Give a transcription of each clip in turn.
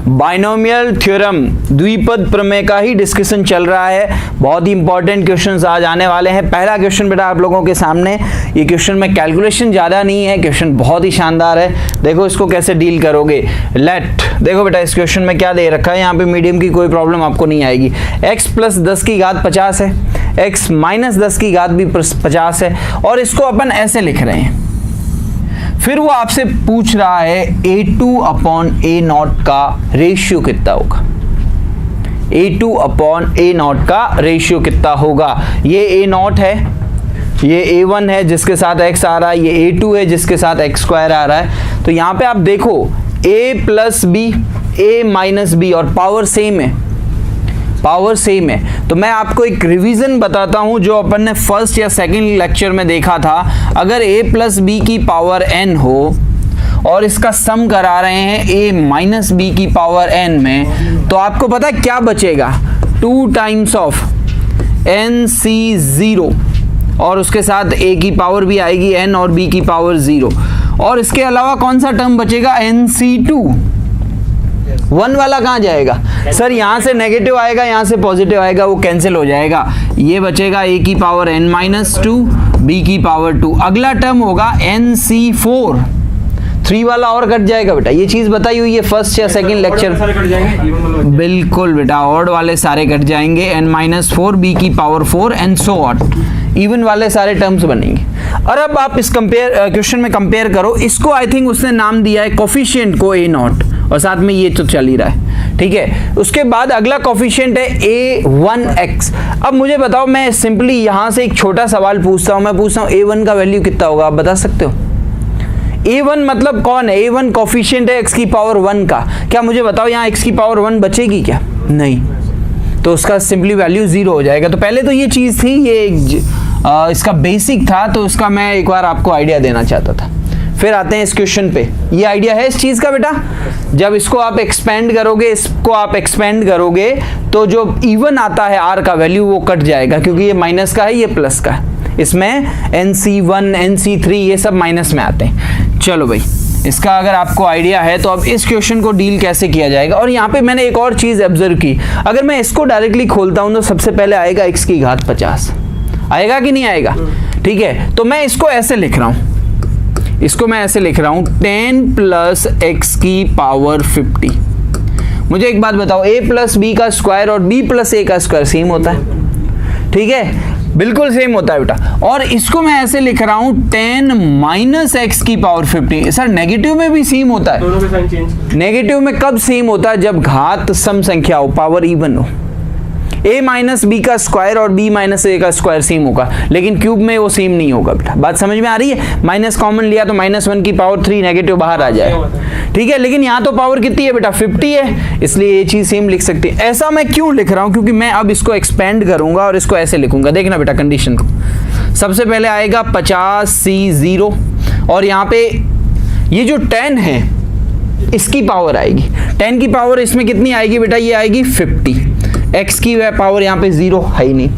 Binomial theorem, द्विपद प्रमेय का ही discussion चल रहा है। बहुत ही इंपॉर्टेंट क्वेश्चंस आज आने वाले हैं। पहला क्वेश्चन बेटा आप लोगों के सामने, ये क्वेश्चन में कैलकुलेशन ज़्यादा नहीं है, क्वेश्चन बहुत ही शानदार है। देखो इसको कैसे डील करोगे। लेट, देखो बेटा इस क्वेश्चन में क्या दे रखा है, यहाँ पे मीडियम की कोई प्रॉब्लम आपको नहीं आएगी। x प्लस 10 की घात 50 है, x माइनस 10 की घात भी 50 है, और इसको अपन ऐसे लिख रहे हैं। फिर वो आपसे पूछ रहा है A2 अपॉन A0 का रेशियो कितना होगा। A2 अपॉन A0 का रेशियो कितना होगा। ये A0 है, ये A1 है जिसके साथ x आ रहा है, ये A2 है जिसके साथ x स्क्वायर आ रहा है। तो यहाँ पे आप देखो a plus b, a minus b, और पावर सेम है, पावर सेम है। तो मैं आपको एक रिवीजन बताता हूं जो अपन ने फर्स्ट या सेकंड लेक्चर में देखा था। अगर a प्लस बी की पावर n हो और इसका सम करा रहे हैं a माइनस बी की पावर n में, तो आपको पता है क्या बचेगा, 2 टाइम्स ऑफ nc0, और उसके साथ a की पावर भी आएगी n और b की पावर 0, और इसके अलावा कौन सा टर्म बचेगा, nc2। 1 वाला कहाँ जाएगा सर, यहाँ से नेगेटिव आएगा, यहाँ से पॉजिटिव आएगा, वो कैंसिल हो जाएगा। ये बचेगा a की पावर n माइनस 2, b की पावर 2। अगला टर्म होगा nc4, 3 वाला और कट जाएगा बेटा। ये चीज बताई हुई है फर्स्ट या सेकंड लेक्चर। बिल्कुल बेटा, ऑड वाले सारे कट जाएंगे, n माइनस 4, b की power 4 and so on. Even वाले सारे टर्म्स बनेंगे। और अब आप इस क्वेश्चन में कंपेयर करो। इसको आई थिंक उसने नाम दिया है कोफिशिएंट को A0, और साथ में ये तो चल ही रहा है, ठीक है। उसके बाद अगला कोफिशिएंट है A1x। अब मुझे बताओ, मैं सिंपली यहाँ से एक छोटा सवाल पूछता हूँ, मैं पूछता हूँ A1 का वैल्यू कितना होगा, आप बता सकते हो। A1 मतलब कौन है, A1 कोफिशिएंट है x की पावर 1 का। क्या मुझे बताओ यहाँ x की पावर 1 बचेगी क्या, नहीं, तो उसका सिंपली वैल्यू 0 हो जाएगा। तो पहले तो ये चीज़ थी, ये इसका बेसिक था, तो उसका मैं एक बार आपको आइडिया देना चाहता था। फिर आते हैं इस क्वेश्चन पे। ये आइडिया है इस चीज़ का बेटा, जब इसको आप एक्सपेंड करोगे, इसको आप एक्सपेंड करोगे, तो जो इवन आता है r का वैल्यू वो कट जाएगा, क्योंकि ये माइनस का है, ये प्लस का है। इसमें nc1 nc3 ये सब माइनस में आते हैं। चलो भाई, इसका अगर आपको आइडिया है तो अब इस क्वेश्चन को डील कैसे किया जाएगा। और यहाँ पे मैंने एक और चीज़ ऑब्जर्व की, अगर मैं इसको डायरेक्टली खोलता हूँ तो सबसे पहले आएगा x की घात 50, आएगा कि नहीं आएगा, ठीक है। तो मैं इसको ऐसे लिख रहा हूँ, इसको मैं ऐसे लिख रहा हूँ 10 प्लस x की पावर 50। मुझे एक बात बताओ, a प्लस बी का स्क्वायर और b प्लस a का स्क्वायर सेम होता है, ठीक है, बिल्कुल सेम होता है बेटा। और इसको मैं ऐसे लिख रहा हूँ 10 माइनस एक्स की पावर 50। सर नेगेटिव में भी सेम होता है, दोनों के साइन चेंज। नेगेटिव में कब सेम होता है, जब घात सम संख्या हो, पावर इवन हो। a माइनस बी का स्क्वायर और b माइनस ए का स्क्वायर सेम होगा, लेकिन क्यूब में वो सेम नहीं होगा बेटा। बात समझ में आ रही है, माइनस कॉमन लिया तो -1 की पावर 3 नेगेटिव बाहर आ जाए, ठीक है। लेकिन यहाँ तो पावर कितनी है बेटा, 50 है, इसलिए ये चीज सेम लिख सकते हैं। ऐसा मैं क्यों लिख रहा हूँ, क्योंकि मैं अब इसको एक्सपेंड करूंगा और इसको ऐसे लिखूंगा। देखना बेटा कंडीशन को, सबसे पहले आएगा 50c0, और यहाँ पे ये जो 10 है इसकी पावर आएगी, 10 की पावर इसमें कितनी आएगी बेटा, ये आएगी 50। x की वह पावर यहाँ पे 0 है ही नहीं।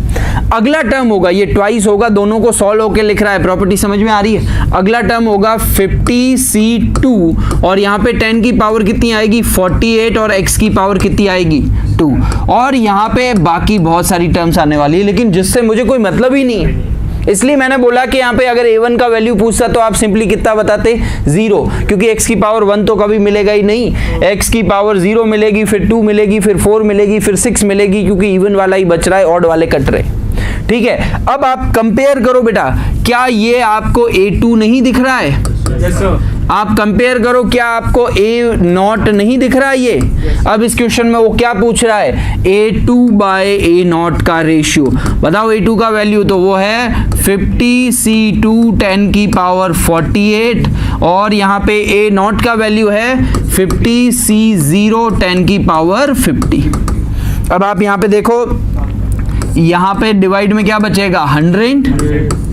अगला टर्म होगा, ये ट्वाइस होगा, दोनों को सॉल्व होके लिख रहा है, प्रॉपर्टी समझ में आ रही है। अगला टर्म होगा 50c2, और यहाँ पे 10 की पावर कितनी आएगी 48, और x की पावर कितनी आएगी 2, और यहाँ पे बाकी बहुत सारी टर्म्स आने वाली है, लेकिन जिससे मुझे कोई मतलब ही नहीं है। इसलिए मैंने बोला कि यहाँ पे अगर a1 का वैल्यू पूछता तो आप सिंपली कितना बताते, 0, क्योंकि x की पावर 1 तो कभी मिलेगा ही नहीं। x की पावर 0 मिलेगी, फिर 2 मिलेगी, फिर 4 मिलेगी, फिर 6 मिलेगी, क्योंकि इवन वाला ही बच रहा है, ऑड वाले कट रहे, ठीक है। अब आप कंपेयर करो बेटा, क्या ये आपको A2 नहीं दिख रहा है, yes, आप कंपेयर करो, क्या आपको A0 नहीं दिख रहा है ये। अब इस क्वेश्चन में वो क्या पूछ रहा है, A2 बाय A0 का रेशियो बताओ। A2 का वैल्यू तो वो है 50c2 10 की पावर 48, और यहाँ पे A0 का वैल्यू है 50c0 10 की पावर 50। अब आप यहाँ पे देखो, यहाँ पे डिवाइड में क्या बचेगा 100।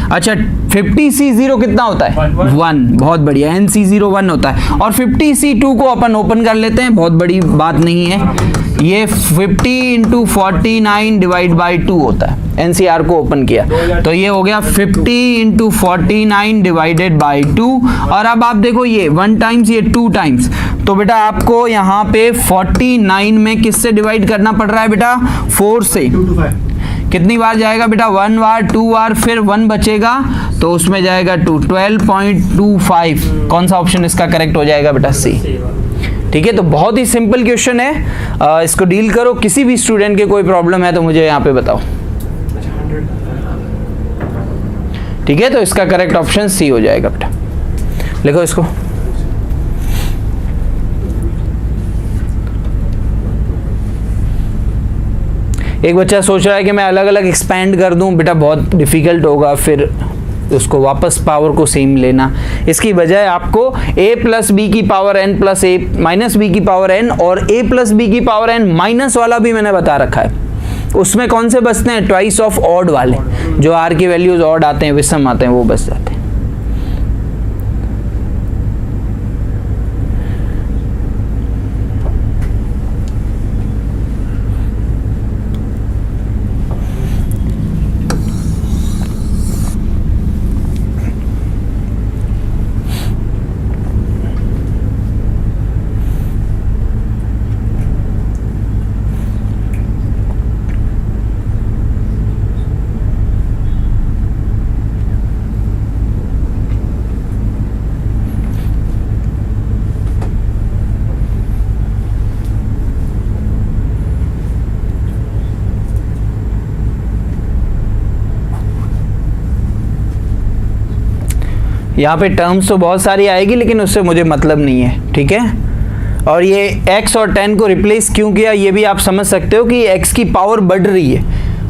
अच्छा 50c0 कितना होता है 1, बहुत बढ़िया, nc0 1 होता है। और 50c2 को अपन ओपन कर लेते हैं, बहुत बड़ी बात नहीं है, ये 50 इंटू 49 डिवाइड बाई 2 होता है। एनसीआर को ओपन किया तो ये हो गया 50 इंटू 49 डिवाइडेड बाई 2। और अब आप देखो ये 1 टाइम्स ये 2 टाइम्स, तो बेटा आपको यहाँ पे 49 में किससे डिवाइड करना पड़ रहा है बेटा? 4 से। कितनी बार जाएगा बेटा? 1 बार, 2 बार, फिर 1 बचेगा तो उसमें जाएगा 2, 12.25। कौन सा ऑप्शन इसका करेक्ट हो जाएगा बेटा? सी। ठीक है, तो बहुत ही सिंपल क्वेश्चन है, इसको डील करो। किसी भी स्टूडेंट के कोई प्रॉब्लम है तो मुझे यहाँ पे बताओ। ठीक है, तो इसका करेक्ट ऑप्शन सी हो जाएगा बेटा। लिखो इसको। एक बच्चा सोच रहा है कि मैं अलग अलग एक्सपैंड कर दूं, बेटा बहुत डिफिकल्ट होगा फिर उसको वापस पावर को सेम लेना। इसकी बजाय आपको a प्लस बी की power n plus a minus b की पावर n और a प्लस बी की पावर n माइनस वाला भी मैंने बता रखा है। उसमें कौन से बचते हैं? ट्वाइस ऑफ ऑड वाले, जो r के वैल्यूज ऑड आते हैं, विषम आते हैं, वो बच जाते हैं। यहाँ पे टर्म्स तो बहुत सारी आएगी लेकिन उससे मुझे मतलब नहीं है। ठीक है, और ये x और 10 को रिप्लेस क्यों किया ये भी आप समझ सकते हो कि x की पावर बढ़ रही है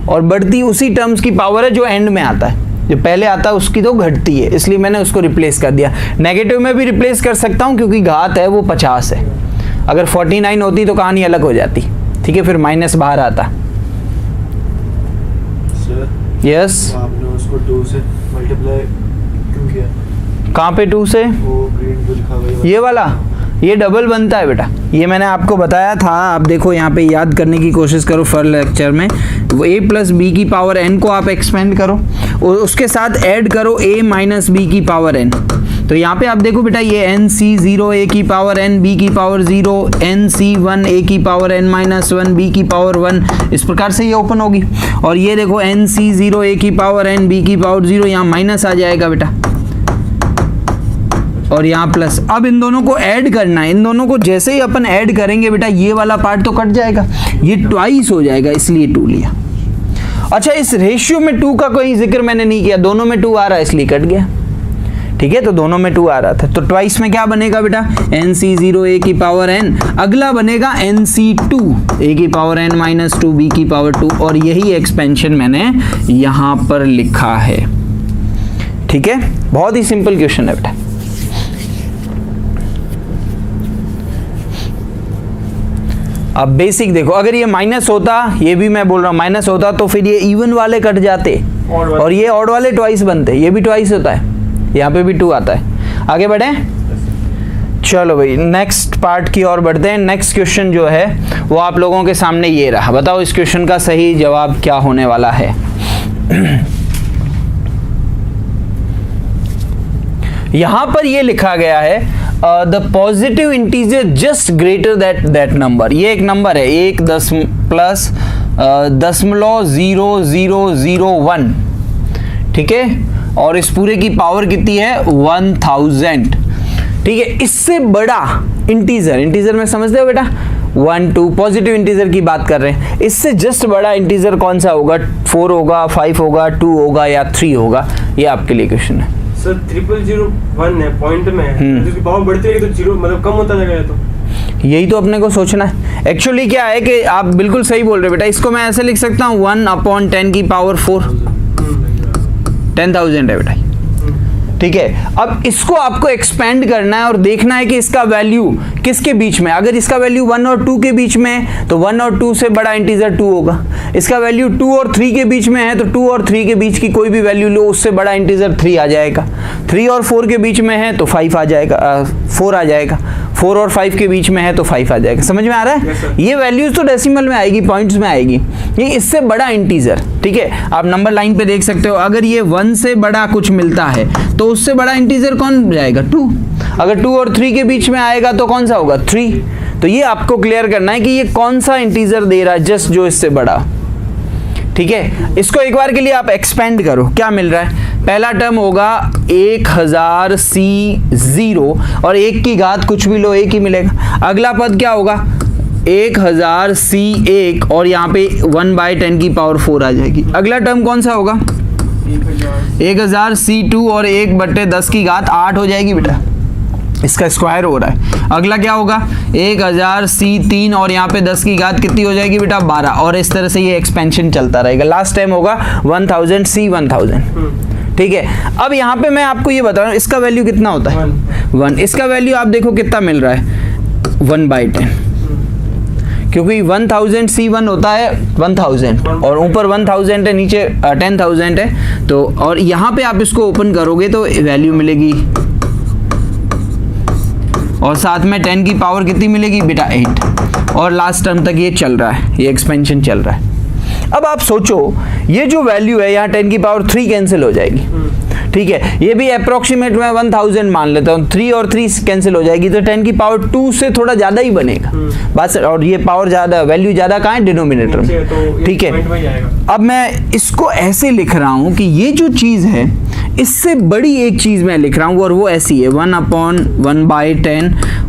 और बढ़ती उसी टर्म्स की पावर है जो एंड में आता है। जो पहले आता है उसकी तो घटती है, इसलिए मैंने उसको रिप्लेस कर दिया। नेगेटिव में भी रिप्लेस कर सकता हूँ क्योंकि घात है वो 50 है। अगर 49 होती तो कहानी अलग हो जाती। ठीक है, फिर माइनस बाहर आता। यस, आपने उसको 2 से मल्टीप्लाई क्यों किया? कहाँ पे 2 से? वो ग्रीन जो लिखा हुआ है ये वाला, ये डबल बनता है बेटा। ये मैंने आपको बताया था, आप देखो यहाँ पे याद करने की कोशिश करो फर लेक्चर में। वो a प्लस बी की पावर n को आप एक्सपेंड करो और उसके साथ ऐड करो a माइनस बी की पावर n। तो यहाँ पे आप देखो बेटा ये nc0 a की पावर n b की पावर 0, nc1 a की पावर n माइनस 1 b की पावर 1, इस प्रकार से ये ओपन होगी। और ये देखो nc0 a की पावर n b की पावर 0, यहाँ माइनस आ जाएगा बेटा और यहाँ प्लस। अब इन दोनों को ऐड करना है। इन दोनों को जैसे ही अपन ऐड करेंगे बेटा ये वाला पार्ट तो कट जाएगा, ये ट्वाइस हो जाएगा, इसलिए 2 लिया। अच्छा, इस रेशियो में 2 का कोई जिक्र मैंने नहीं किया, दोनों में 2 आ रहा है इसलिए कट गया। ठीक है, तो दोनों में 2 आ रहा था, तो ट्वाइस में क्या बनेगा बेटा? nc0 a की पावर n, अगला बनेगा nc2 a की पावर n माइनस 2 b की पावर 2, और यही एक्सपेंशन मैंने यहाँ पर लिखा है। ठीक है, बहुत ही सिंपल क्वेश्चन है बेटा। अब बेसिक देखो, अगर ये माइनस होता, ये भी मैं बोल रहा हूँ माइनस होता, तो फिर ये इवन वाले कट जाते और ये ऑड वाले ट्वाइस बनते। ये भी ट्वाइस होता है, यहाँ पे भी 2 आता है। आगे बढ़े, चलो भाई नेक्स्ट पार्ट की ओर बढ़ते हैं। नेक्स्ट क्वेश्चन जो है वो आप लोगों के सामने ये रहा। बताओ इस क्वेश्चन का सही जवाब क्या होने वाला है? यहां पर ये लिखा गया है the positive integer just greater that number. ये एक नंबर है 1 10 प्लस 0.0001। ठीक है, और इस पूरे की पावर कितनी है? 1000। ठीक है, इससे बड़ा इंटीजर में समझते हो बेटा 1 2 पॉजिटिव इंटीजर की बात कर रहे हैं। इससे जस्ट बड़ा इंटीजर कौन सा होगा? 4 होगा, 5 होगा, 2 होगा या 3 होगा? ये आपके लिए क्वेश्चन है। सर 0001 है पॉइंट में है, जिसकी पावर बढ़ती है तो 0 मतलब कम होता जाएगा। तो यही तो अपने को सोचना है। एक्चुअली क्या है कि आप बिल्कुल सही बोल रहे हो बेटा। इसको मैं ऐसे लिख सकता हूँ 1/10 की पावर 4, 10,000 है बेटा। ठीक है, अब इसको आपको एक्सपेंड करना है और देखना है कि इसका वैल्यू किसके बीच में। अगर इसका वैल्यू 1 और 2 के बीच में है तो 1 और 2 से बड़ा इंटीजर 2 होगा। इसका वैल्यू 2 और 3 के बीच में है तो 2 और 3 के बीच की कोई भी वैल्यू लो, उससे बड़ा इंटीजर 3 आ जाएगा। 3 और 4 के बीच में है तो 5 आ जाएगा, 4 आ जाएगा। 4 और 5 के बीच में है तो 5 आ जाएगा। समझ में आ रहा है? Yes, sir. ये वैल्यूज तो डेसिमल में आएगी, पॉइंट्स में आएगी। ये इससे बड़ा इंटीजर, ठीक है, आप नंबर लाइन पे देख सकते हो। अगर ये 1 से बड़ा कुछ मिलता है तो उससे बड़ा इंटीजर कौन जाएगा? 2। अगर 2 और 3 के बीच में आएगा तो कौन सा होगा? 3। तो ये आपको क्लियर करना है कि ये कौन सा इंटीजर दे रहा है, जस्ट जो इससे बड़ा, ठीक है। इसको एक बार के लिए आप एक्सपेंड करो, क्या मिल रहा है? पहला टर्म होगा 1000 C0 और 1 की घात कुछ भी लो 1 ही मिलेगा। अगला पद क्या होगा? 1000 C1 और यहाँ पे 1/10 की पावर 4 आ जाएगी। अगला टर्म कौन सा होगा? 1000 C2 और 1/10 की घात 8 हो जाएगी बेटा, इसका स्क्वायर हो रहा है। अगला क्या होगा? 1000 C3 और यहाँ पे 10 की घात कितनी हो जाएगी बेटा? 12। और इस तरह से ये एक्सपेंशन चलता रहेगा। लास्ट टाइम होगा 1000 C1000, ठीक है। अब यहाँ पे मैं आपको ये बता रहा हूँ इसका वैल्यू कितना होता है? 1। इसका वैल्यू आप देखो कितना मिल रहा है? 1/10, क्योंकि 1000 C1 होता है 1000 और ऊपर 1000 है, नीचे 10,000 है। तो और यहाँ पे आप इसको ओपन करोगे तो वैल्यू मिलेगी और साथ में 10 की पावर कितनी मिलेगी बेटा? 8। और लास्ट टर्म तक ये चल रहा है, ये एक्सपेंशन चल रहा है। अब आप सोचो ये जो वैल्यू है यहाँ 10 की पावर 3 कैंसिल हो जाएगी, ठीक है। ये भी अप्रोक्सीमेट मैं 1000 मान लेता हूँ, 3 और 3 कैंसिल हो जाएगी तो 10 की पावर 2 से थोड़ा ज़्यादा ही बनेगा बस। और ये पावर ज़्यादा, वैल्यू ज़्यादा कहाँ है? डिनोमिनेटर में, ठीक है। अब मैं इसको ऐसे लिख रहा हूँ कि ये जो चीज़ है इससे बड़ी एक चीज़ मैं लिख रहा हूँ और वो ऐसी है 1/10,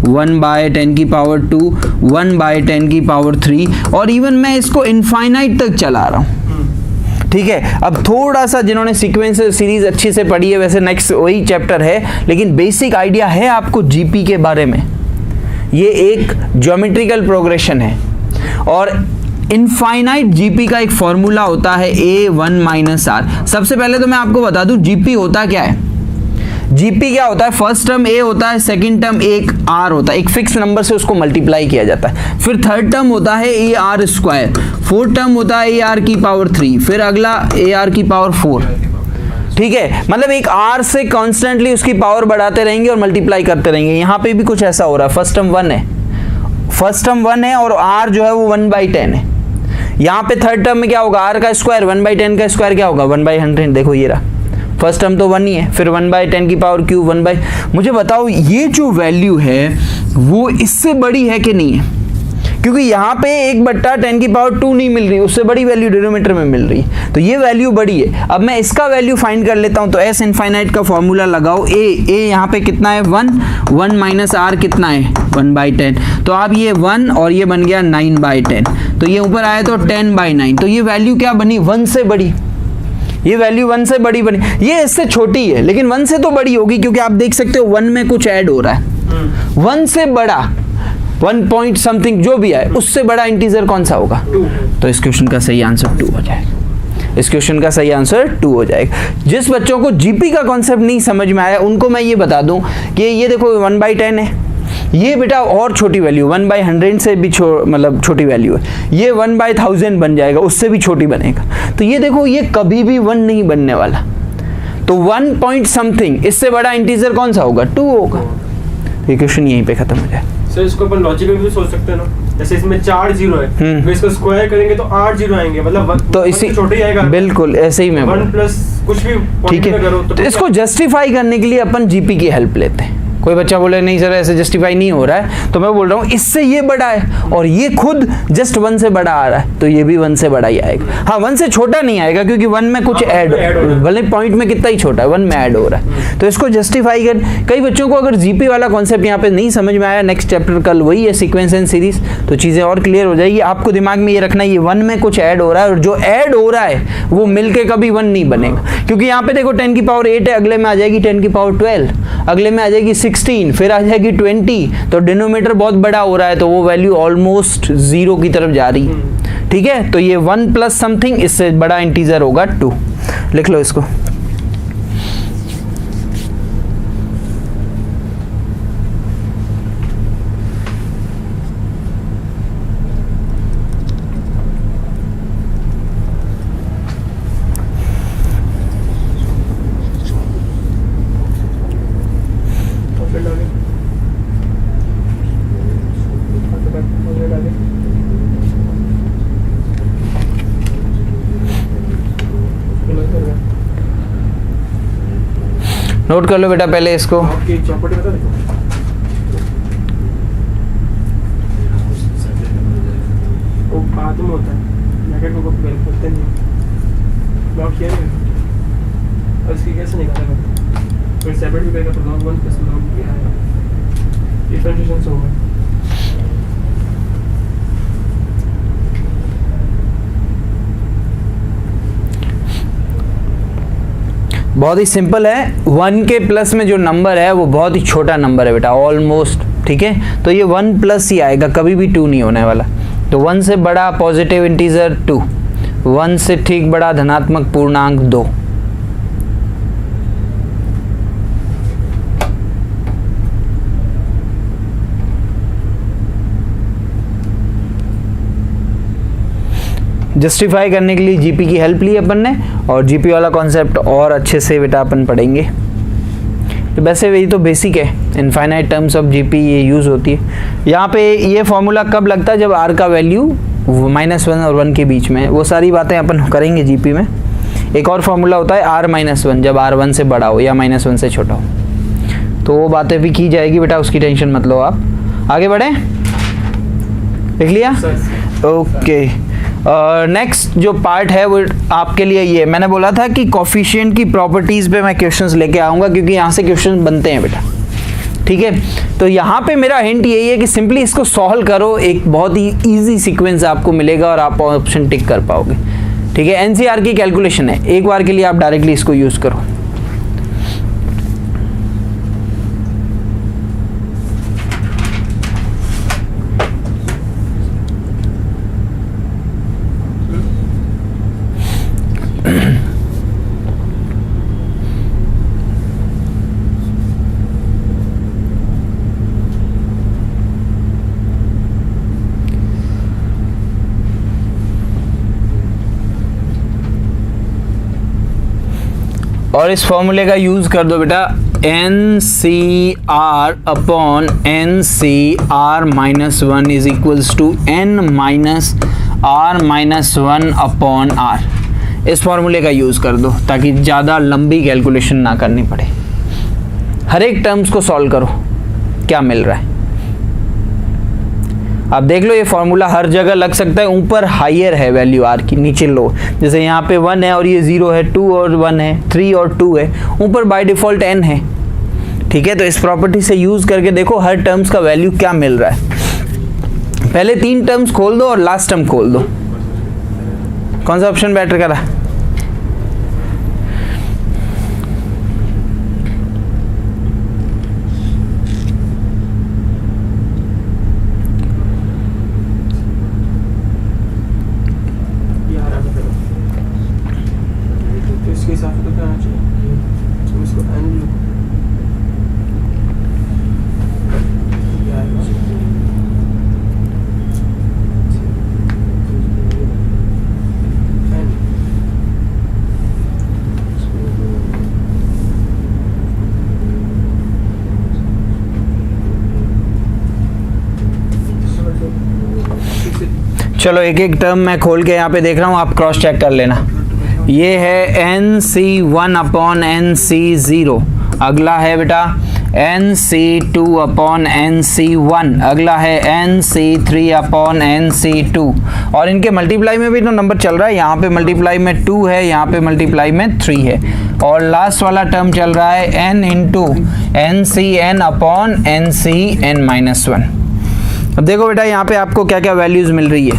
1/10 की पावर 2, 1/10 की पावर 3 और इवन मैं इसको इनफाइनाइट तक चला रहा हूँ, ठीक है। अब थोड़ा सा जिन्होंने सीक्वेंस सीरीज अच्छी से पढ़ी है, वैसे नेक्स्ट वही चैप्टर है, लेकिन बेसिक आइडिया है आपको जीपी के बारे में। ये एक ज्योमेट्रिकल प्रोग्रेशन है और इनफाइनाइट जीपी का एक फॉर्मूला होता है A1 - R। सबसे पहले तो मैं आपको बता दूं जीपी होता क्या है। जीपी क्या होता है? फर्स्ट टर्म ए होता है, सेकंड टर्म एक आर होता है, एक फिक्स नंबर से उसको मल्टीप्लाई किया जाता है। फिर थर्ड टर्म होता है A R square, fourth term होता है ए आर की पावर 3, फिर अगला ए आर की पावर 4, ठीक है। मतलब एक आर से कॉन्स्टेंटली उसकी पावर बढ़ाते रहेंगे और मल्टीप्लाई करते रहेंगे। यहाँ पे भी कुछ ऐसा हो रहा है। फर्स्ट टर्म 1 है, फर्स्ट टर्म 1 है और आर जो है वो 1/10 है। यहाँ पे थर्ड टर्म में क्या होगा? आर का स्क्वायर, 1/10 का स्क्वायर क्या होगा? 1/100। देखो ये रहा, फर्स्ट टर्म तो 1 ही है, फिर 1/10 की पावर क्यूब 1/। मुझे बताओ ये जो वैल्यू है वो इससे बड़ी है कि नहीं है? क्योंकि यहाँ पे 1/10 की पावर 2 नहीं मिल रही, उससे बड़ी वैल्यू डिनोमिनेटर में मिल रही है, तो ये वैल्यू बड़ी है। अब मैं इसका वैल्यू फाइंड कर लेता हूँ। तो एस इनफाइनाइट का फॉर्मूला लगाओ। ए यहाँ पे कितना है? 1 माइनस आर कितना है? 1/10। तो अब ये 1 और ये बन गया 9/10, तो ये ऊपर आया तो 10/9। तो ये वैल्यू क्या बनी? 1 से बड़ी। ये वैल्यू 1 से बड़ी बनी। ये इससे छोटी है लेकिन 1 से तो बड़ी होगी, क्योंकि आप देख सकते हो 1 में कुछ ऐड हो रहा है। 1 से बड़ा 1 पॉइंट समथिंग जो भी है उससे बड़ा इंटीजर कौन सा होगा? 2। तो इस क्वेश्चन का सही आंसर 2 हो जाएगा। इस क्वेश्चन का सही आंसर 2 हो जाएगा। जिस बच्चों को जीपी का कॉन्सेप्ट नहीं समझ में आया उनको मैं ये बता दूं कि ये देखो 1/10 है, ये बेटा और छोटी वैल्यू 1/100 से भी मतलब छोटी वैल्यू है। ये 1/1000 बन जाएगा, उससे भी छोटी बनेगा। तो ये देखो ये कभी भी 1 नहीं बनने वाला। तो 1 पॉइंट समथिंग इससे बड़ा इंटीजर कौन सा होगा? 2 होगा। ये क्वेश्चन यहीं पे खत्म हो जाए। सर इसको अपन लॉजिक में भी सोच सकते हैं ना, जैसे इसमें 4 0 है तो इसको स्क्वायर करेंगे तो 8 0 आएंगे, मतलब तो इसी छोटे ही आएगा। बिल्कुल ऐसे ही मैं 1 प्लस कुछ भी ठीक है। करो तो इसको जस्टिफाई करने के लिए अपन जीपी की हेल्प लेते हैं। कोई बच्चा बोले नहीं सर ऐसे जस्टिफाई नहीं हो रहा है, तो मैं बोल रहा हूँ इससे ये बड़ा है और ये खुद जस्ट 1 से बड़ा आ रहा है, तो ये भी 1 से बड़ा ही आएगा। हाँ 1 से छोटा नहीं आएगा क्योंकि 1 में कुछ ऐड, भले पॉइंट में कितना ही छोटा है 1 में ऐड हो रहा है। तो इसको जस्टिफाई कर, कई बच्चों को अगर जीपी वाला कॉन्सेप्ट यहाँ पे नहीं समझ में आया, नेक्स्ट चैप्टर कल वही है सीक्वेंस एंड सीरीज, तो चीज़ें और क्लियर हो जाएगी। आपको दिमाग में ये रखना है ये 1 में कुछ ऐड हो रहा है और जो ऐड हो रहा है वो मिलके कभी 1 नहीं बनेगा। क्योंकि यहाँ पे देखो 10 की पावर 8 है, अगले में आ जाएगी 10 की पावर 12, अगले में आ जाएगी 16, फिर आ जाएगी 20, तो डिनोमिनेटर बहुत बड़ा हो रहा है तो वो वैल्यू ऑलमोस्ट 0 की तरफ जा रही है। ठीक है, तो ये 1 प्लस समथिंग इससे बड़ा इंटीजर होगा 2। लिख लो इसको। नोट कर लो बेटा पहले इसको। आपकी चौपट बता देखो, वो बाद में होता है, ब्रैकेट को कभी करते नहीं, ब्लॉक किया नहीं और इसकी कैसे निकालेगा, फिर सेपरेट भी करेगा तो लॉग 1 प्लस लॉग क्या है, डिफरेंशिएशन होगा। बहुत ही सिंपल है। 1 के प्लस में जो नंबर है वो बहुत ही छोटा नंबर है बेटा, ऑलमोस्ट, ठीक है। तो ये 1 प्लस ही आएगा, कभी भी 2 नहीं होने वाला। तो 1 से बड़ा पॉजिटिव इंटीजर 2, 1 से ठीक बड़ा धनात्मक पूर्णांक 2। जस्टिफाई करने के लिए जीपी की हेल्प ली अपन ने, और जीपी वाला कॉन्सेप्ट और अच्छे से बेटा अपन पढ़ेंगे। तो वैसे वही तो बेसिक है, इनफाइनाइट टर्म्स ऑफ जीपी ये यूज़ होती है। यहाँ पे ये फॉर्मूला कब लगता है, जब आर का वैल्यू -1 और 1 के बीच में है। वो सारी बातें अपन करेंगे जीपी में। एक और फॉर्मूला होता है R-1, जब R1 से बड़ा हो या -1 से छोटा हो, तो वो बातें भी की जाएगी बेटा, उसकी टेंशन मत लो आप। आगे बढ़े, लिख लिया? ओके। नेक्स्ट जो पार्ट है वो आपके लिए ये, मैंने बोला था कि कोफिशिएंट की प्रॉपर्टीज़ पे मैं क्वेश्चंस लेके आऊँगा, क्योंकि यहाँ से क्वेश्चन बनते हैं बेटा, ठीक है। तो यहाँ पे मेरा हिंट यही है कि सिंपली इसको सॉल्व करो, एक बहुत ही इजी सीक्वेंस आपको मिलेगा और आप ऑप्शन टिक कर पाओगे, ठीक है। एनसीआर की कैलकुलेशन है, एक बार के लिए आप डायरेक्टली इसको यूज़ करो। और इस फॉर्मूले का यूज कर दो बेटा, NCR upon NCR-1 is equals to N-R-1 upon R। इस फॉर्मूले का यूज कर दो ताकि ज़्यादा लंबी कैलकुलेशन ना करनी पड़े। हर एक टर्म्स को सॉल्व करो, क्या मिल रहा है। आप देख लो ये फॉर्मूला हर जगह लग सकता है, ऊपर हायर है वैल्यू आर की, नीचे लो। जैसे यहाँ पे 1 है और ये 0 है, 2 और 1 है, 3 और 2 है, ऊपर बाय डिफॉल्ट n है, ठीक है। तो इस प्रॉपर्टी से यूज करके देखो हर टर्म्स का वैल्यू क्या मिल रहा है। पहले 3 टर्म्स खोल दो और लास्ट टर्म खोल दो। कौन सा ऑप्शन बेटर करा? चलो एक एक टर्म मैं खोल के यहाँ पे देख रहा हूँ, आप क्रॉस चेक कर लेना। ये है NC1 अपॉन NC0, अगला है बेटा NC2 अपॉन NC1, अगला है NC3 अपॉन NC2। और इनके मल्टीप्लाई में भी तो नंबर चल रहा है, यहाँ पे मल्टीप्लाई में 2 है, यहाँ पे मल्टीप्लाई में 3 है, और लास्ट वाला टर्म चल रहा है n into NCN upon NCN-1। अब देखो बेटा यहाँ पे आपको क्या क्या वैल्यूज मिल रही है।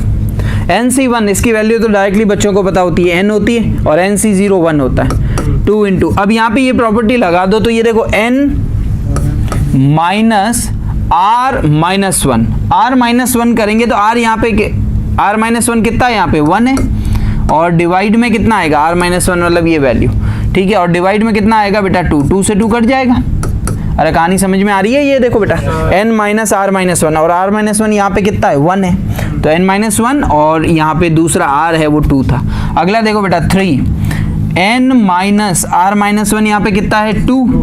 NC1 इसकी वैल्यू तो डायरेक्टली बच्चों को पता होती है, n होती है, और NC0 1 होता है, 2 इंटू। अब यहाँ पे ये प्रॉपर्टी लगा दो तो ये देखो n माइनस R-1, R-1 करेंगे तो R यहाँ पे R-1 कितना है, यहाँ पे 1 है, और डिवाइड में कितना आएगा R-1 मतलब ये वैल्यू, ठीक है। और डिवाइड में कितना आएगा बेटा 2, 2 से 2 कट जाएगा। अरे कहानी समझ में आ रही है? ये देखो बेटा n माइनस R-1, और R-1 यहाँ पे कितना है 1 है, तो n-1, और यहाँ पे दूसरा r है वो 2 था। अगला देखो बेटा 3, n माइनस R-1 यहाँ पे कितना है 2,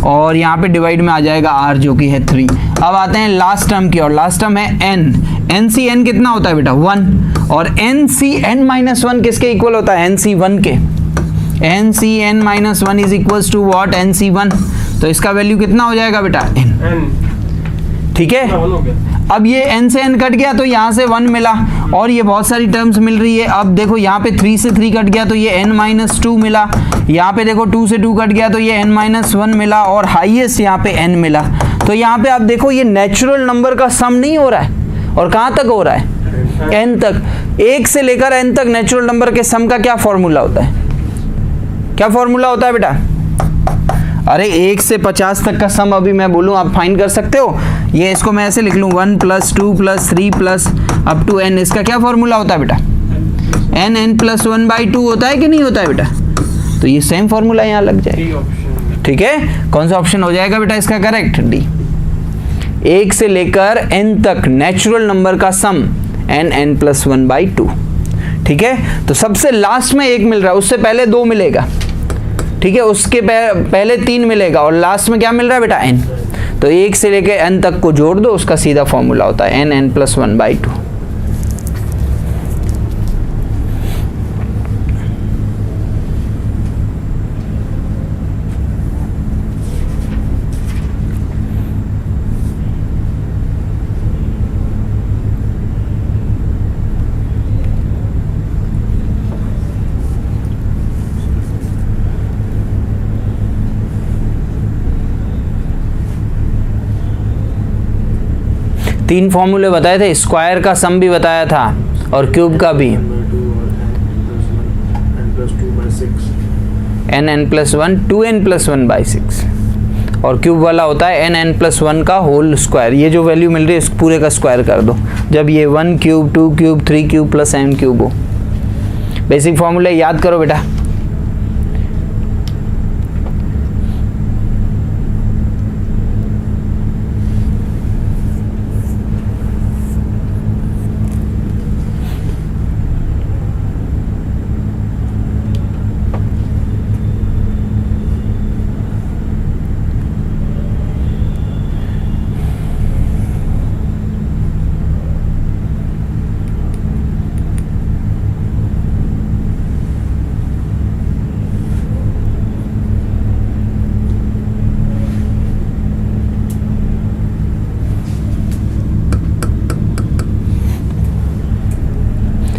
और यहाँ पे डिवाइड में आ जाएगा r जो कि है 3। अब आते हैं लास्ट टर्म की, और लास्ट टर्म है n, NCN कितना होता है बेटा 1, और NCN-1 किसके इक्वल होता है, NC1 के। NCN-1 is equals to what, NC1। तो इसका वैल्यू कितना हो जाएगा बेटा n, n ठीक है। 1 हो गया। अब ये n से n कट गया तो यहाँ से 1 मिला और ये बहुत सारी टर्म्स मिल रही है। अब देखो यहाँ पे 3 से 3 कट गया तो ये n-2 मिला, यहाँ पे देखो 2 से 2 कट गया तो ये n-1 मिला और हाईएस्ट यहाँ पे n मिला। तो यहाँ पे आप देखो ये नेचुरल नंबर का सम नहीं हो रहा है, और कहाँ तक हो रहा है, n तक। 1 से लेकर n तक नेचुरल नंबर के सम का क्या फॉर्मूला होता है, क्या फॉर्मूला होता है बेटा? अरे 1 से 50 तक का सम अभी मैं बोलूँ आप फाइंड कर सकते हो। ये इसको मैं ऐसे लिख लूँ 1 + 2 + 3 + अप टू n, इसका क्या फॉर्मूला होता है बेटा? n+1/2 होता है कि नहीं होता है बेटा? तो ये सेम फॉर्मूला यहाँ लग जाए, ठीक है। कौन सा ऑप्शन हो जाएगा बेटा इसका करेक्ट? डी। 1 से लेकर n तक नेचुरल नंबर का सम n+1/2, ठीक है। तो सबसे लास्ट में 1 मिल रहा है, उससे पहले 2 मिलेगा, ठीक है, उसके पहले 3 मिलेगा और लास्ट में क्या मिल रहा है बेटा? n। तो 1 से लेकर n तक को जोड़ दो, उसका सीधा फॉर्मूला होता है n+1/2। तीन फॉर्मूले बताए थे, स्क्वायर का सम भी बताया था और क्यूब का भी। n+1 2n+1/6 और क्यूब वाला होता है n+1 का होल स्क्वायर। ये जो वैल्यू मिल रही है इस पूरे का स्क्वायर कर दो, जब ये 1 cube 2 cube 3 cube plus n cube हो। बेसिक फॉर्मूले याद करो बेटा।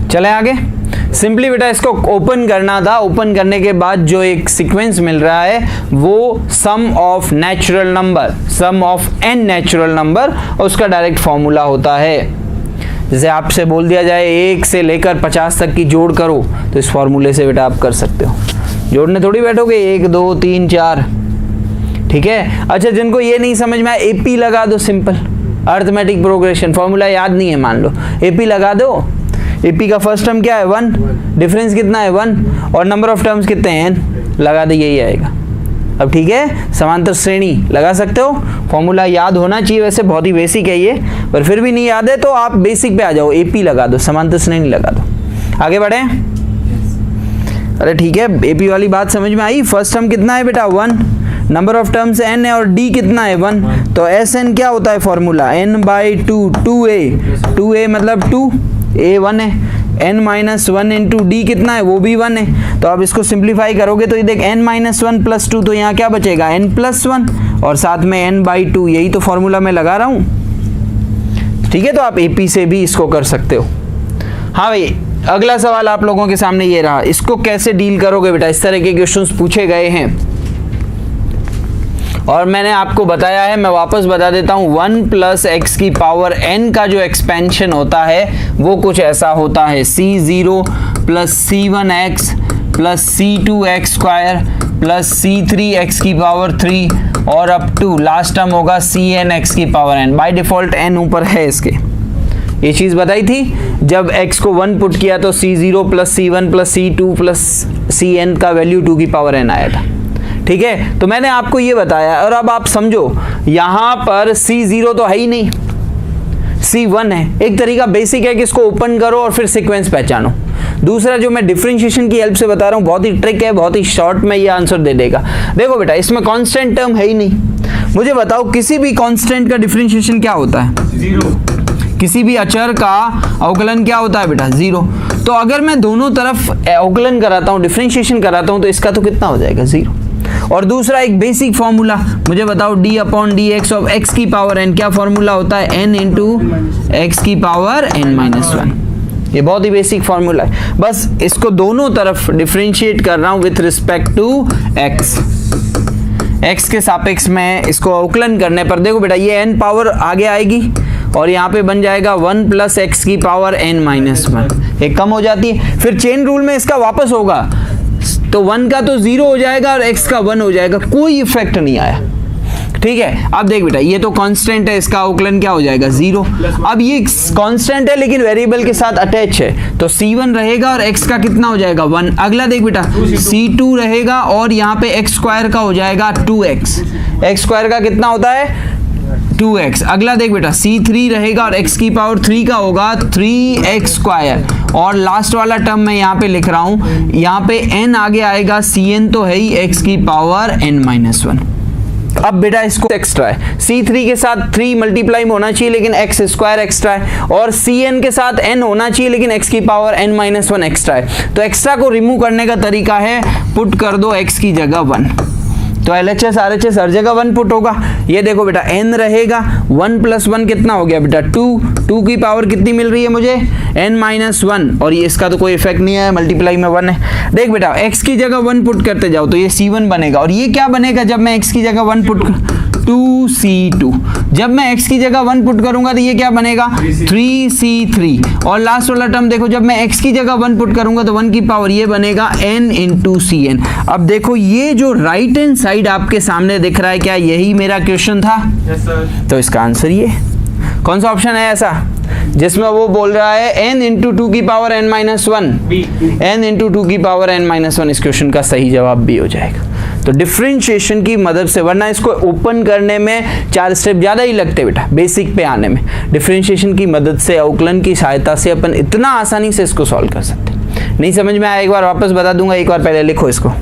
चले आगे। सिंपली बेटा इसको ओपन करना था, ओपन करने के बाद जो एक सीक्वेंस मिल रहा है वो sum of natural number, sum of n natural number, और उसका डायरेक्ट फॉर्मूला होता है। जैसे आपसे बोल दिया जाए 1 से लेकर 50 तक की जोड़ करो, तो इस फॉर्मूले से बेटा आप कर सकते हो। जोड़ने थोड़ी बैठोगे 1 2 3 4, ठीक है। अच्छा, जिनको ये नहीं समझ में आया एपी लगा दो, सिंपल अर्थमेटिक प्रोग्रेशन, फॉर्मूला याद नहीं है मान लो, एपी लगा दो। एपी का फर्स्ट टर्म क्या है 1, डिफरेंस कितना है 1, और नंबर ऑफ टर्म्स कितने हैं n, लगा दो, यही आएगा। अब ठीक है, समांतर श्रेणी लगा सकते हो, फॉर्मूला याद होना चाहिए, वैसे बहुत ही बेसिक है ये, पर फिर भी नहीं याद है तो आप बेसिक पे आ जाओ, एपी लगा दो, समांतर श्रेणी लगा दो। आगे बढ़े। अरे ठीक है, एपी वाली बात समझ में आई। फर्स्ट टर्म कितना है बेटा 1, नंबर ऑफ टर्म्स n है और d कितना है 1, तो Sn क्या होता है फॉर्मूला n/2, 2a मतलब 2, a 1 है, n-1 इंटू डी कितना है वो भी 1 है। तो आप इसको सिंप्लीफाई करोगे तो ये देख n-1 + 2, तो यहाँ क्या बचेगा n+1 और साथ में n/2, यही तो फॉर्मूला मैं लगा रहा हूँ, ठीक है। तो आप एपी से भी इसको कर सकते हो। हाँ भाई, अगला सवाल आप लोगों के सामने ये रहा, इसको कैसे डील करोगे बेटा? इस तरह के क्वेश्चंस पूछे गए हैं और मैंने आपको बताया है, मैं वापस बता देता हूँ, 1 + x⁴n का जो एक्सपेंशन होता है वो कुछ ऐसा होता है, c0 + c1x + c2x² + c3x⁴ और अप टू लास्ट टर्म होगा cnx⁴n। बाय डिफॉल्ट n ऊपर है इसके, ये चीज़ बताई थी। जब x को 1 पुट किया तो c0 + c1 + c2 + cn का वैल्यू 2⁴n आया था, ठीक है। तो मैंने आपको ये बताया, और अब आप समझो यहाँ पर c0 तो है ही नहीं, c1 है। एक तरीका बेसिक है कि इसको ओपन करो और फिर सीक्वेंस पहचानो। दूसरा जो मैं डिफरेंशिएशन की हेल्प से बता रहा हूँ, बहुत ही ट्रिक है, बहुत ही शॉर्ट में ये आंसर दे देगा। देखो बेटा, इसमें कांस्टेंट टर्म है ही नहीं, मुझे बताओ किसी भी कांस्टेंट का डिफरेंशिएशन क्या होता है? 0। किसी भी अचर का अवकलन क्या होता है बेटा? 0। तो अगर मैं दोनों तरफ अवकलन कराता हूँ, डिफरेंशिएशन कराता हूँ, तो इसका तो कितना हो जाएगा? 0। और दूसरा एक बेसिक फॉर्मूला मुझे बताओ, d upon D x of x की पावर n, क्या फॉर्मूला होता है, n इंटू एक्स की पावर n माइनस 1। ये बहुत ही बेसिक फॉर्मूला है, बस इसको दोनों तरफ डिफरेंशिएट कर रहा हूं विथ रिस्पेक्ट टू x के सापेक्ष में इसको अवकलन करने पर देखो बेटा ये n पावर आगे आएगी और यहाँ पे बन जाएगा 1 प्लस एक्स की पावर n माइनस 1, एक कम हो जाती है, फिर चेन रूल में इसका वापस होगा तो 1 का तो 0 हो जाएगा और x का 1 हो जाएगा, कोई इफेक्ट नहीं आया। ठीक है, अब देख बेटा ये तो कांस्टेंट है, इसका अवकलन क्या हो जाएगा 0। अब ये कांस्टेंट है लेकिन वेरिएबल के साथ अटैच है तो c1 रहेगा और x का कितना हो जाएगा 1। अगला देख बेटा c2 रहेगा और यहाँ पे x स्क्वायर का हो जाएगा 2x, x स्क्वायर का कितना होता है 2x। अगला देख बेटा c3 रहेगा और x की पावर 3 का होगा 3x स्क्वायर, और लास्ट वाला टर्म मैं यहाँ पे लिख रहा हूँ, यहाँ पे n आगे आएगा, cn तो है ही x की पावर n माइनस 1। अब बेटा इसको एक्स्ट्रा है, c3 के साथ 3 मल्टीप्लाई में होना चाहिए लेकिन x स्क्वायर एक्स्ट्रा है, और cn के साथ n होना चाहिए लेकिन x की पावर n माइनस 1 एक्स्ट्रा है। तो एक्स्ट्रा को रिमूव करने का तरीका है पुट कर दो x की जगह 1, तो LHS RHS हर जगह 1 पुट होगा। ये देखो बेटा n रहेगा, 1 प्लस 1 कितना हो गया बेटा 2 की पावर कितनी मिल रही है मुझे n माइनस 1, और ये इसका तो कोई इफेक्ट नहीं है, मल्टीप्लाई में 1 है। देख बेटा x की जगह 1 पुट करते जाओ तो ये c1 बनेगा, और ये क्या बनेगा जब मैं x की जगह 1 पुट 2c2, जब मैं x की जगह 1 पुट करूंगा तो ये क्या बनेगा 3c3, और लास्ट वाला टर्म देखो जब मैं x की जगह 1 पुट करूंगा तो 1 की पावर ये बनेगा n इंटू cn। अब देखो ये जो राइट हैंड साइड आपके सामने दिख रहा है, क्या यही मेरा क्वेश्चन था? Yes sir. तो इसका आंसर ये कौन सा ऑप्शन है ऐसा जिसमें वो बोल रहा है n इंटू 2 की power n minus 1, n into 2 की पावर n माइनस 1 इस क्वेश्चन का सही जवाब भी हो जाएगा। तो डिफरेंशिएशन की मदद से, वरना इसको ओपन करने में 4 स्टेप ज़्यादा ही लगते बेटा बेसिक पे आने में, डिफरेंशिएशन की मदद से अवकलन की सहायता से अपन इतना आसानी से इसको सॉल्व कर सकते। नहीं समझ में आया एक बार वापस बता दूंगा, एक बार पहले लिखो इसको।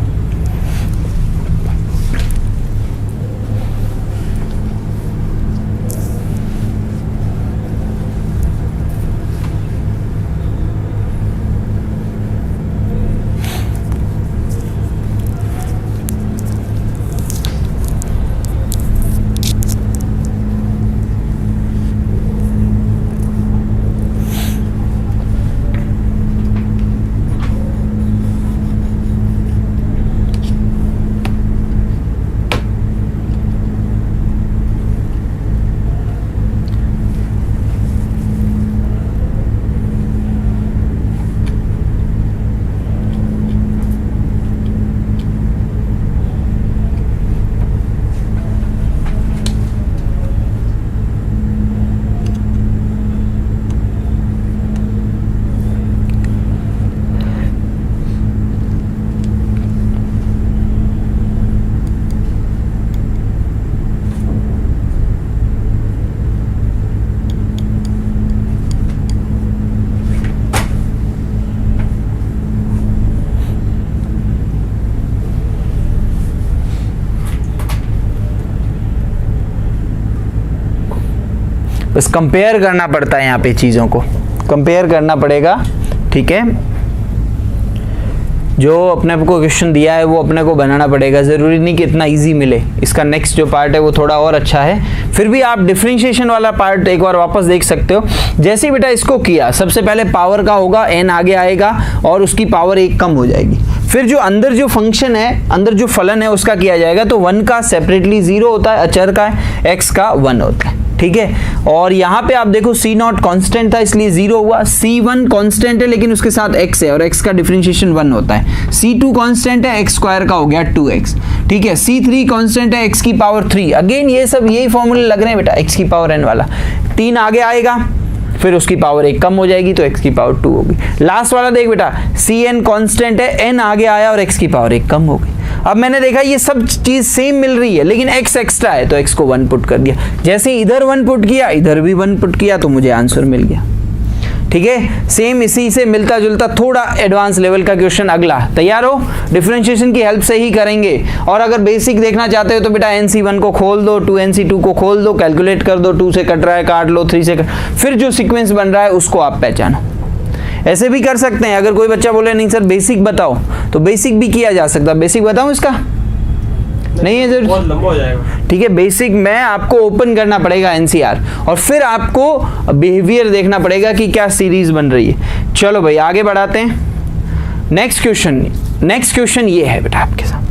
बस कंपेयर करना पड़ता है, यहाँ पे चीज़ों को कंपेयर करना पड़ेगा। ठीक है, जो अपने को क्वेश्चन दिया है वो अपने को बनाना पड़ेगा, ज़रूरी नहीं कि इतना इजी मिले। इसका नेक्स्ट जो पार्ट है वो थोड़ा और अच्छा है, फिर भी आप डिफरेंशिएशन वाला पार्ट एक बार वापस देख सकते हो। जैसे ही बेटा इसको किया, सबसे पहले पावर का होगा n आगे आएगा और उसकी पावर 1 कम हो जाएगी, फिर जो अंदर जो फंक्शन है, अंदर जो फलन है उसका किया जाएगा, तो 1 का सेपरेटली 0 होता है, अचर का x का 1 होता है। ठीक है, और यहाँ पे आप देखो c0 कांस्टेंट था इसलिए 0 हुआ, c1 कांस्टेंट है लेकिन उसके साथ x है और x का डिफरेंशिएशन 1 होता है, c2 कांस्टेंट है, x स्क्वायर का हो गया 2x। ठीक है, c3 कांस्टेंट है, x की पावर 3, अगेन ये सब यही फॉर्मूले लग रहे हैं बेटा, x की पावर n वाला, 3 आगे आएगा फिर उसकी पावर 1 कम हो जाएगी तो x की पावर 2 होगी। लास्ट वाला देख बेटा, cn कांस्टेंट है, n आगे आया और x की पावर 1 कम हो गई। अब मैंने देखा ये सब चीज सेम मिल रही है लेकिन x एक्स्ट्रा है तो x को 1 पुट कर दिया, जैसे इधर 1 पुट किया इधर भी 1 पुट किया तो मुझे आंसर मिल गया। ठीक है, सेम इसी से मिलता जुलता थोड़ा एडवांस लेवल का क्वेश्चन अगला, तैयार हो? डिफरेंशिएशन की हेल्प से ही करेंगे, और अगर बेसिक देखना चाहते हो तो बेटा NC1 को खोल दो, 2NC2 को खोल दो, कैलकुलेट कर दो, 2 से कट रहा है काट लो, 3 से फिर जो सीक्वेंस बन रहा है उसको आप पहचानो। ऐसे भी कर सकते हैं, अगर कोई बच्चा बोले नहीं सर बेसिक बताओ तो बेसिक भी किया जा सकता है। बेसिक बताऊं इसका? नहीं है जरूर, बहुत लंबा हो जाएगा। ठीक है। बेसिक में आपको ओपन करना पड़ेगा एनसीआर और फिर आपको बिहेवियर देखना पड़ेगा कि क्या सीरीज बन रही है। चलो भाई आगे बढ़ाते हैं। नेक्स्ट क्वेश्चन ये है बेटा आपके साथ।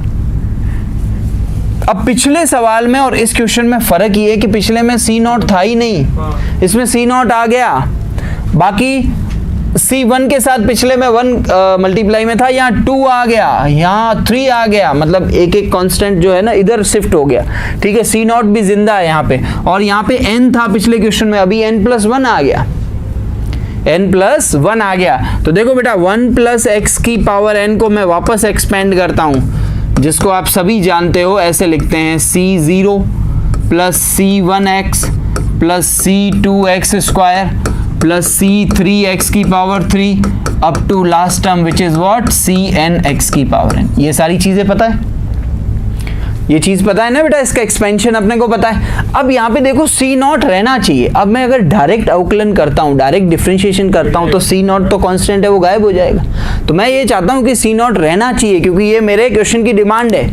अब पिछले सवाल में और इस क्वेश्चन में फर्क ये है कि पिछले में सी नॉट था ही नहीं, इसमें सी नॉट आ गया। बाकी C1 के साथ पिछले में 1 मल्टीप्लाई में था, यहाँ 2 आ गया, यहाँ 3 आ गया, मतलब एक एक कांस्टेंट जो है ना इधर शिफ्ट हो गया। ठीक है, C नॉट भी जिंदा है यहाँ पे, और यहाँ पे n था पिछले क्वेश्चन में, अभी n+1 आ गया, n+1 आ गया। तो देखो बेटा 1 + x की पावर n को मैं वापस एक्सपेंड करता हूँ, जिसको आप सभी जानते हो, ऐसे लिखते हैं C0 + C1x + C2x² plus C3x की power 3 up to last term which is what CnX की पावर n। ये सारी चीजें पता है, ये चीज पता है ना बेटा, इसका एक्सपेंशन अपने को पता है। अब यहाँ पे देखो C नॉट रहना चाहिए। अब मैं अगर डायरेक्ट अवकलन करता हूँ, डायरेक्ट डिफरेंशिएशन करता हूँ, तो C नॉट तो कांस्टेंट है, वो गायब हो जाएगा। तो मैं ये चाहता हूँ कि C नॉट रहना चाहिए, क्योंकि ये मेरे क्वेश्चन की डिमांड है।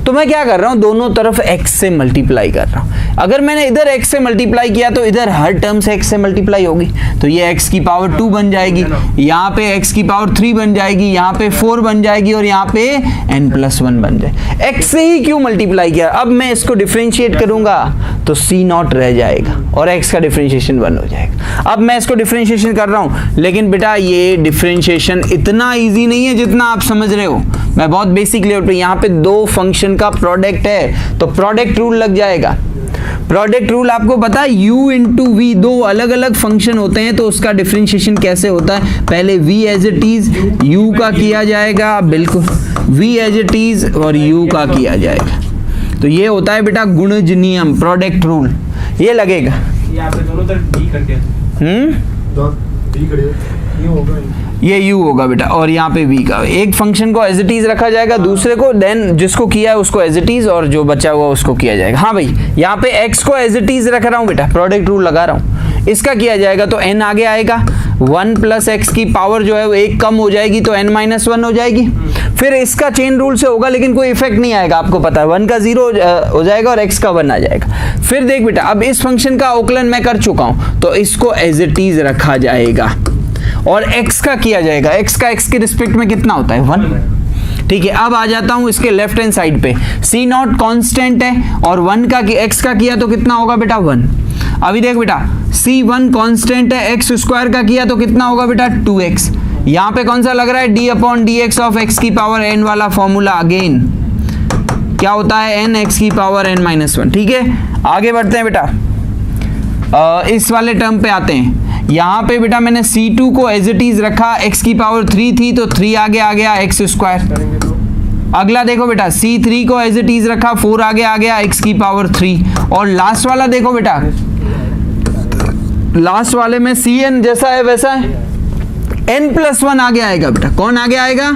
तो मैं क्या कर रहा हूं, दोनों तरफ x से मल्टीप्लाई कर रहा हूं। अगर मैंने इधर x से मल्टीप्लाई किया तो इधर हर टर्म से x से मल्टीप्लाई होगी, तो ये x की पावर 2 बन जाएगी, यहाँ पे x की पावर 3 बन जाएगी, यहाँ पे 4 बन जाएगी, और यहाँ पे n+1 बन जाए। x से ही क्यों मल्टीप्लाई किया? अब मैं इसको डिफरेंशिएट करूंगा तो C नॉट रह जाएगा और x का डिफरेंशिएशन 1 हो जाएगा। अब मैं इसको डिफरेंशिएशन कर रहा हूं, लेकिन बेटा ये डिफरेंशिएशन इतना इजी नहीं है जितना आप समझ रहे हो। मैं बहुत बेसिक लेवल पे, यहाँ पे 2 फंक्शन का प्रोडक्ट है तो प्रोडक्ट रूल लग जाएगा। प्रोडक्ट रूल आपको पता है, u × v, 2 अलग अलग फंक्शन होते हैं तो उसका डिफरेंशिएशन कैसे होता है, पहले v as it is u का किया जाएगा, बिल्कुल v एज इट इज और u का किया जाएगा। तो ये होता है बेटा गुणज नियम, प्रोडक्ट रूल, ये लगेगा। ये आपने दोनों तरफ b कर दिया, b कर दिया, ये होगा, ये u होगा बेटा, और यहाँ पे v का, एक फंक्शन को एज इट इज रखा जाएगा, दूसरे को देन जिसको किया है उसको एज इट इज, और जो बचा हुआ उसको किया जाएगा। हाँ भाई, यहाँ पे x को एज इट इज रख रहा हूँ बेटा, प्रोडक्ट रूल लगा रहा हूँ, इसका किया जाएगा तो n आगे आएगा, 1 + x की पावर जो है वो 1 कम हो जाएगी तो n-1 हो जाएगी। फिर इसका चेन रूल से होगा, लेकिन कोई इफेक्ट नहीं आएगा, आपको पता है 1 का 0 हो जाएगा और x का 1 आ जाएगा। फिर देख बेटा, अब इस फंक्शन का अवकलन मैं कर चुका हूँ, तो इसको एज इट इज रखा जाएगा और x का किया जाएगा। x का x के रिस्पेक्ट में कितना होता है, 1। ठीक है, अब आ जाता हूं इसके लेफ्ट हैंड साइड पे, C नॉट कांस्टेंट है और 1 का x का किया तो कितना होगा बेटा, 1। अभी देख बेटा, C1 कांस्टेंट है, x² का किया तो कितना होगा बेटा, 2x। यहाँ पे कौन सा लग रहा है, d/dx ऑफ x की पावर n वाला फॉर्मूला, अगेन क्या होता है, n x की पावर n-1। ठीक है, आगे बढ़ते हैं बेटा, इस वाले टर्म पे आते हैं। यहाँ पे बेटा मैंने C2 को एज इट इज रखा, x की पावर 3 थी तो 3 आगे आ गया x²। अगला देखो बेटा, C3 को एज इट इज रखा, 4 आगे आ गया x की पावर 3। और लास्ट वाला देखो बेटा, लास्ट वाले में Cn जैसा है वैसा है, n+1 आगे आएगा बेटा, कौन आगे आएगा,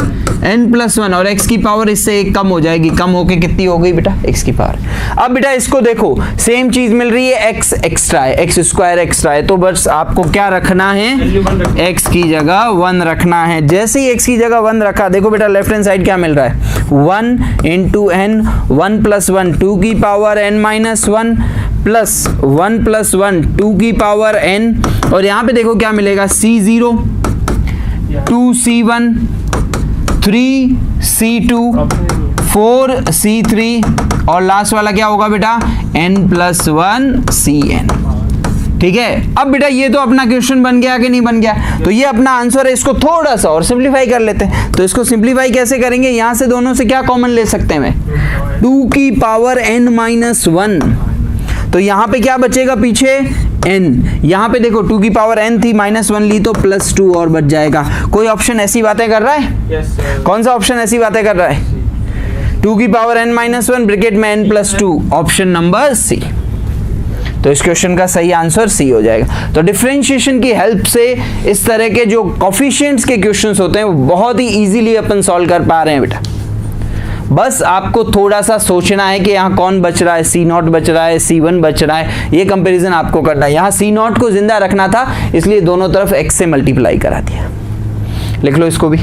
n+1, और x की पावर इससे 1 कम हो जाएगी, कम होके कितनी हो गई बेटा, x की पावर। अब बेटा इसको देखो, सेम चीज मिल रही है, x एक्स्ट्रा है, x² एक्स्ट्रा है, तो बस आपको क्या रखना है, x की जगह 1 रखना है। जैसे ही x की जगह 1 रखा, देखो बेटा लेफ्ट हैंड साइड क्या मिल रहा है, 1 × n, 1 + 1 2 की पावर n-1 प्लस 1 + 1 2 की पावर n, और यहाँ पे देखो क्या मिलेगा, C0 2C1 3C2 4C3 और लास्ट वाला क्या होगा बेटा, n+1 Cn। ठीक है, अब बेटा ये तो अपना क्वेश्चन बन गया कि नहीं बन गया, तो ये अपना आंसर है। इसको थोड़ा सा और सिंप्लीफाई कर लेते हैं। तो इसको सिंप्लीफाई कैसे करेंगे, यहाँ से दोनों से क्या कॉमन ले सकते हैं, मैं 2 की पावर n-1, तो यहाँ पे क्या बचेगा पीछे, n। यहाँ पे देखो 2 की पावर n थी, -1 ली तो +2 और बच जाएगा। कोई ऑप्शन ऐसी बातें कर रहा है, yes, कौन सा ऑप्शन ऐसी बातें कर रहा है, 2 की पावर n-1 ब्रैकेट में n+2, ऑप्शन नंबर सी। तो इस क्वेश्चन का सही आंसर सी हो जाएगा। तो डिफरेंशिएशन की हेल्प से इस तरह के जो कोफिशिएंट्स के क्वेश्चंस होते हैं वो बहुत ही इजीली अपन सॉल्व कर पा रहे हैं बेटा। बस आपको थोड़ा सा सोचना है कि यहाँ कौन बच रहा है, C0 बच रहा है, C1 बच रहा है, ये कंपैरिजन आपको करना है। यहाँ C0 को जिंदा रखना था, इसलिए दोनों तरफ x से मल्टीप्लाई करा दिया। लिख लो इसको भी।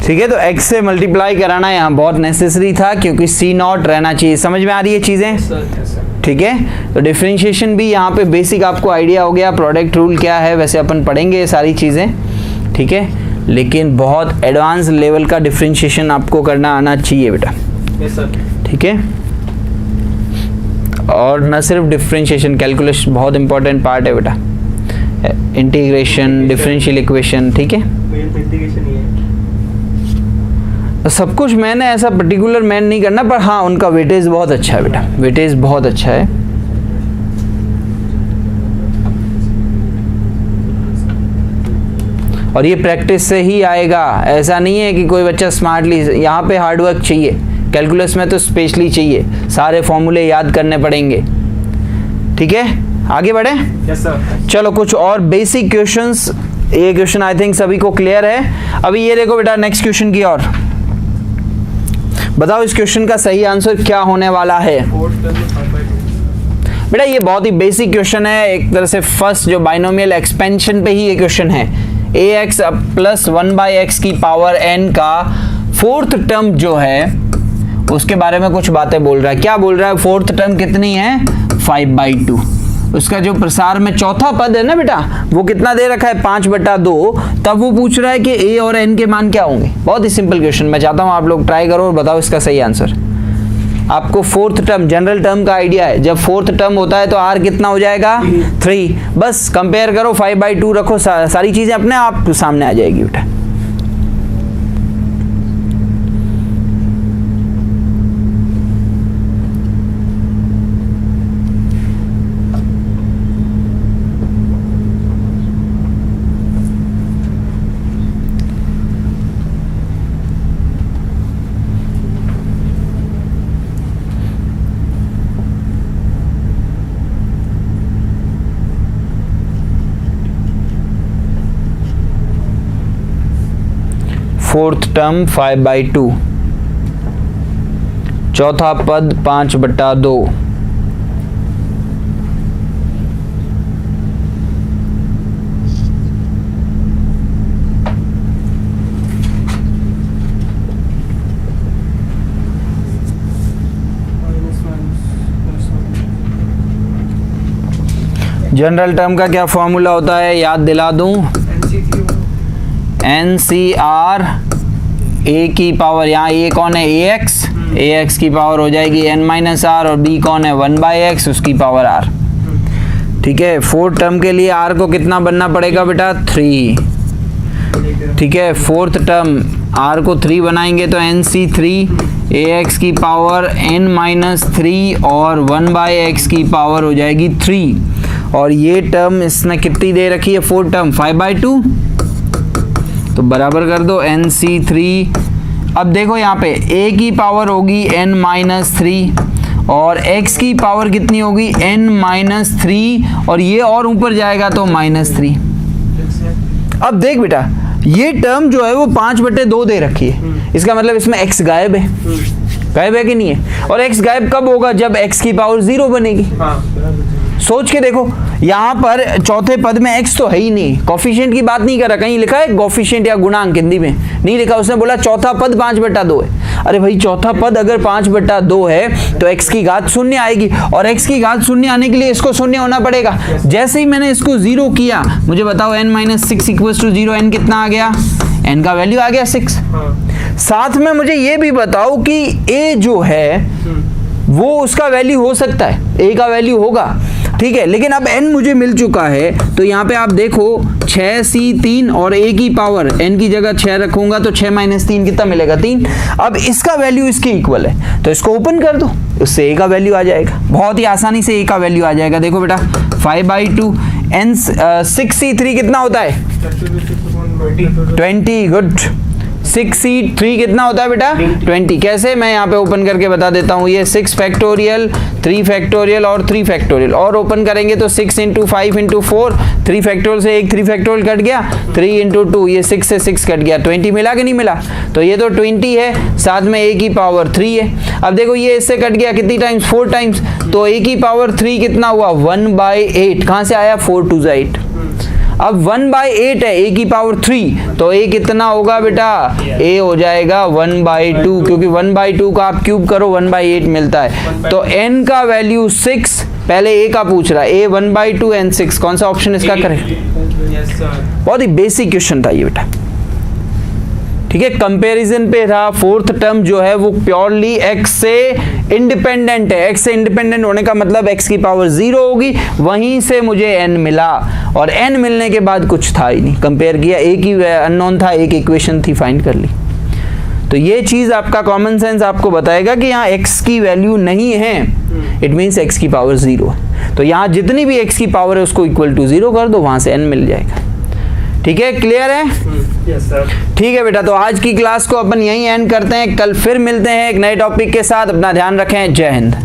ठीक है, तो x से मल्टीप्लाई कराना यहाँ बहुत नेसेसरी था क्योंकि C0 रहना चाहिए। समझ में आ रही है चीज़ें? ठीक है, तो डिफरेंशिएशन भी यहाँ पे बेसिक आपको आइडिया हो गया, प्रोडक्ट रूल क्या है वैसे अपन पढ़ेंगे ये सारी चीज़ें। ठीक है, लेकिन बहुत एडवांस लेवल का डिफरेंशिएशन आपको करना आना चाहिए बेटा। ठीक है, और न सिर्फ डिफरेंशिएशन, कैलकुलस बहुत इंपॉर्टेंट पार्ट है बेटा, इंटीग्रेशन, डिफरेंशियल इक्वेशन। ठीक है, सब कुछ मैंने ऐसा पर्टिकुलर मैन नहीं करना, पर हाँ उनका वेटेज बहुत अच्छा है बेटा, वेटेज बहुत अच्छा है। और ये प्रैक्टिस से ही आएगा, ऐसा नहीं है कि कोई बच्चा स्मार्टली, यहाँ पे हार्डवर्क चाहिए, कैलकुलस में तो स्पेशली चाहिए, सारे फॉर्मूले याद करने पड़ेंगे। ठीक है, आगे बढ़े। Yes sir. चलो कुछ और बेसिक क्वेश्चंस, ये क्वेश्चन आई थिंक सभी को क्लियर है। अभी ये देखो बेटा, नेक्स्ट क्वेश्चन की ओर बताओ, इस क्वेश्चन का सही आंसर क्या होने वाला है बेटा। ये बहुत ही बेसिक क्वेश्चन है, एक तरह से फर्स्ट जो बाइनोमियल एक्सपेंशन पे ही ये क्वेश्चन है। ax प्लस 1/x की पावर n का फोर्थ टर्म जो है उसके बारे में कुछ बातें बोल रहा है। क्या बोल रहा है? फोर्थ टर्म कितनी है? 5/2। उसका जो प्रसार में चौथा पद है ना बेटा, वो कितना दे रखा है? 5/2। तब वो पूछ रहा है कि a और n के मान क्या होंगे। बहुत ही सिंपल क्वेश्चन, मैं चाहता हूँ आप लोग ट्राई करो और बताओ इसका सही आंसर। आपको फोर्थ टर्म, जनरल टर्म का आइडिया है, जब फोर्थ टर्म होता है तो r कितना हो जाएगा? 3। बस कंपेयर करो, 5/2 रखो, सारी चीजें अपने आप सामने आ जाएगी बेटा। फोर्थ टर्म 5/2, चौथा पद 5/2। जनरल टर्म का क्या फॉर्मूला होता है, याद दिला दूं? NCR a की पावर, यहाँ a कौन है? ax की पावर हो जाएगी n-r, और b कौन है? 1/x, उसकी पावर r। ठीक है, फोर्थ टर्म के लिए r को कितना बनना पड़ेगा बेटा? 3। ठीक है, फोर्थ टर्म r को 3 बनाएंगे तो NC3 ax की पावर n-3 और 1/x की पावर हो जाएगी 3। और ये टर्म इसने कितनी दे रखी है? फोर्थ टर्म 5/2, तो बराबर कर दो NC3। अब देखो यहाँ पे a की पावर होगी n-3 और x की पावर कितनी होगी? n-3, और ये और ऊपर जाएगा तो -3। अब देख बेटा, ये टर्म जो है वो 5/2 दे रखी है, इसका मतलब इसमें x गायब है। गायब है कि नहीं है? और x गायब कब होगा? जब x की पावर 0 बनेगी। सोच के देखो, यहाँ पर चौथे पद में x तो है ही नहीं, कोफिशिएंट की बात नहीं कर रहा। कहीं लिखा है कोफिशिएंट या गुणांक? हिंदी में नहीं लिखा। उसने बोला चौथा पद 5/2 है। अरे भाई, चौथा पद अगर 5/2 है तो x की घात 0 आएगी, और x की घात 0 आने के लिए इसको 0 होना पड़ेगा। जैसे ही मैंने इसको 0 किया, मुझे बताओ n-6 = 0, n कितना आ गया? n का वैल्यू आ गया 6। साथ में मुझे ये भी बताओ कि a जो है वो उसका वैल्यू हो सकता है, a का वैल्यू होगा। ठीक है, लेकिन अब n मुझे मिल चुका है, तो यहाँ पे आप देखो 6c3 और a की पावर n की जगह 6 रखूंगा तो 6 - 3 कितना मिलेगा? 3। अब इसका वैल्यू इसके इक्वल है, तो इसको ओपन कर दो, उससे a का वैल्यू आ जाएगा। बहुत ही आसानी से a का वैल्यू आ जाएगा। देखो बेटा, 5/2 6c3 कितना होता है? 20। गुड। 6c3 कितना होता है बेटा? 20। कैसे? मैं यहाँ पे ओपन करके बता देता हूँ। ये 6 फैक्टोरियल, 3 फैक्टोरियल और 3 फैक्टोरियल, और ओपन करेंगे तो 6 × 5 × 4, 3 फैक्टोरियल से एक 3 फैक्टोरियल कट गया, 3 × 2, ये 6 से 6 कट गया, 20 मिला कि नहीं मिला? तो ये तो 20 है, साथ में a की पावर 3 है। अब देखो ये इससे कट गया कितनी टाइम्स? 4 टाइम्स, तो a की पावर 3 कितना हुआ? 1/8। कहाँ से आया? 4 × 2 = 8। अब 1/8 है a की पावर 3, तो a कितना होगा बेटा, a हो जाएगा 1/2, क्योंकि 1/2 का आप क्यूब करो 1/8 मिलता है। तो n का वैल्यू 6, पहले a का पूछ रहा है, a 1/2 n 6, कौन सा ऑप्शन इसका करेक्ट? Yes sir. बहुत ही बेसिक क्वेश्चन था ये बेटा, ठीक है। कंपैरिजन पे रहा, फोर्थ टर्म जो है वो प्योरली x से इंडिपेंडेंट है। x से इंडिपेंडेंट होने का मतलब x की पावर 0 होगी, वहीं से मुझे n मिला, और n मिलने के बाद कुछ था ही नहीं, कंपेयर किया, एक ही अननोन था, एक इक्वेशन थी, फाइंड कर ली। तो ये चीज आपका कॉमन सेंस आपको बताएगा कि यहाँ x की वैल्यू नहीं है, इट मीन्स x की पावर 0 है। तो यहाँ जितनी भी x की पावर है उसको इक्वल टू 0 कर दो, वहां से n मिल जाएगा। ठीक है, क्लियर है? Yes sir. ठीक है बेटा, तो आज की क्लास को अपन यहीं एंड करते हैं, कल फिर मिलते हैं एक नए टॉपिक के साथ। अपना ध्यान रखें, जय हिंद।